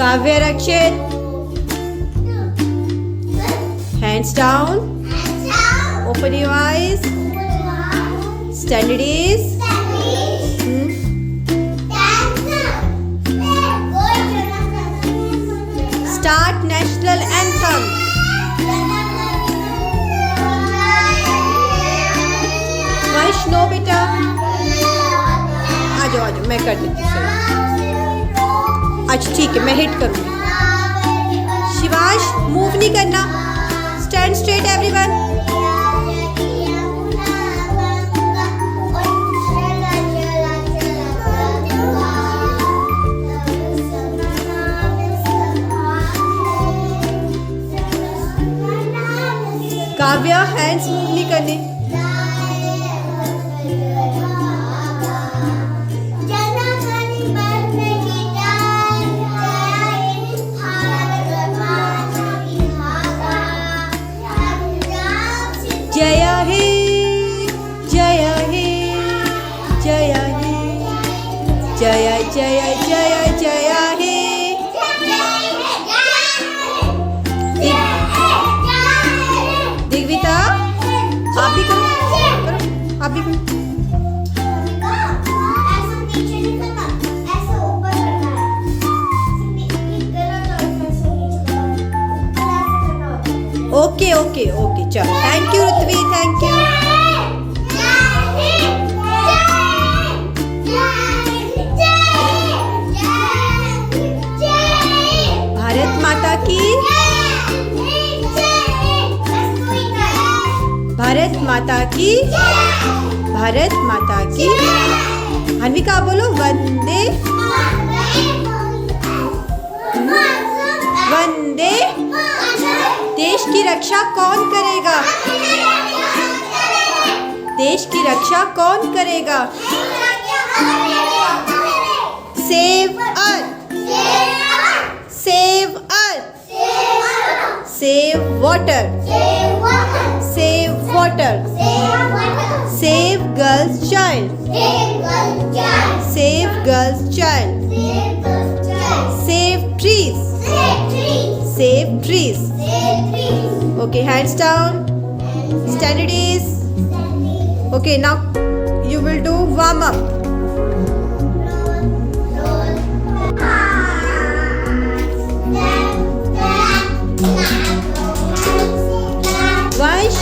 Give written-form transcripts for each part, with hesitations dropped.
Kavya, Rakshit. Hands down. Open your eyes. Standard is. Start national anthem. Vaishno बेटा आ जाओ मैं कर देती हूँ। अच्छा ठीक है मैं हिट करूँगी। शिवाश मूव नहीं करना। Stand straight everyone. Kavya hands move नहीं करने। जय हे जय हे जय हे जय जय जय जय हे। दिग्विता आप भी करो आप भी करो। ओके ओके ओके चलो thank you Ritvi thank you. Bharat Mata की भारत माता की भारत माता की। अन्विका बोलो वंदे वंदे। देश की रक्षा कौन करेगा? देश की रक्षा कौन करेगा? Save earth save earth save water save water save girls child save girls child save trees save trees. Okay, hands down. Standard is. Okay, now you will do warm up. Vansh.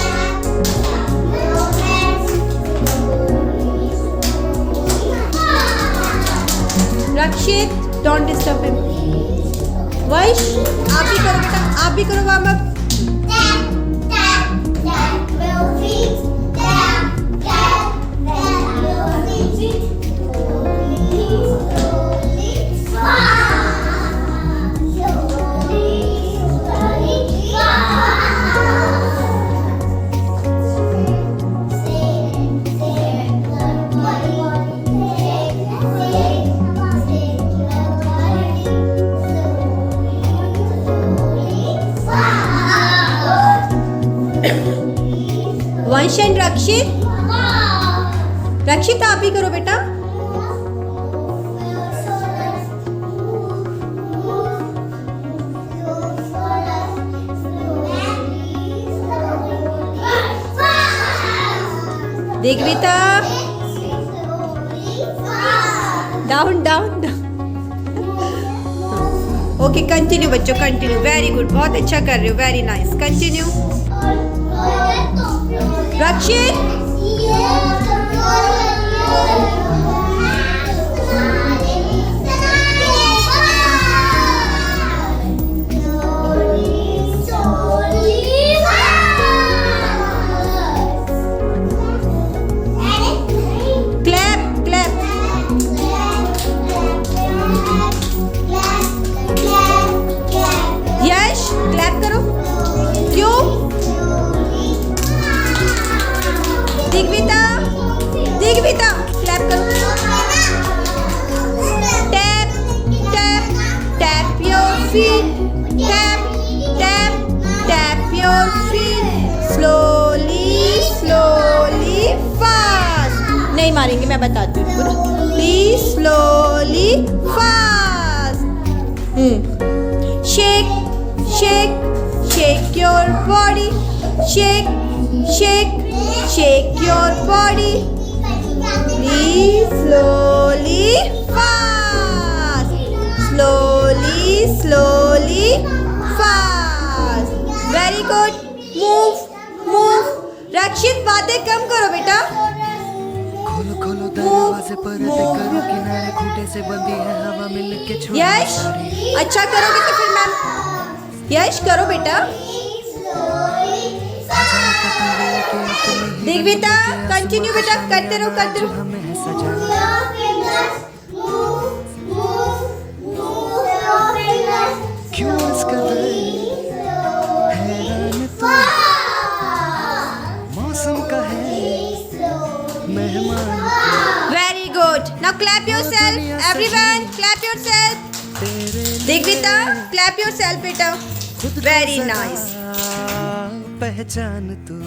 Rakshit, don't disturb him. Vansh, आप भी करो बेटा, आप भी करो warm up. Vansh and Rakshit Rakshit आप भी करो बेटा। Digvita down down. Okay continue बच्चों कंटिन्यू। वेरी गुड बहुत अच्छा कर रहे हो। Very nice continue. Rakshit clap clap. Yash clap करो। क्यों? दिग्विता दिग्विता क्लैप करो। Tap tap tap your feet. Tap tap tap your feet. Slowly slowly fast. नहीं मारेंगे मैं बताती हूँ। Please slowly fast. shake, shake your body, shake, shake, shake your body. Please slowly, fast, slowly, slowly, fast. Very good. Move, move. रक्षित बातें कम करो बेटा. खोलो खोलो दरवाजे पर्दे करो किनारे खूंटे से बंधी है हवा मिलके छोड़ यश अच्छा करोगे तो फिर मैम यश करो बेटा. दिग्विता कंटिन्यू बेटा करते रहो हमें है सजा क्यों इस कदर हैरान तू मौसम का है मेहमान Very good. Now clap yourself. Everyone, clap yourself. तेरे Digvita, clap yourself, beta. खुद को Very जरा nice. पहचान तू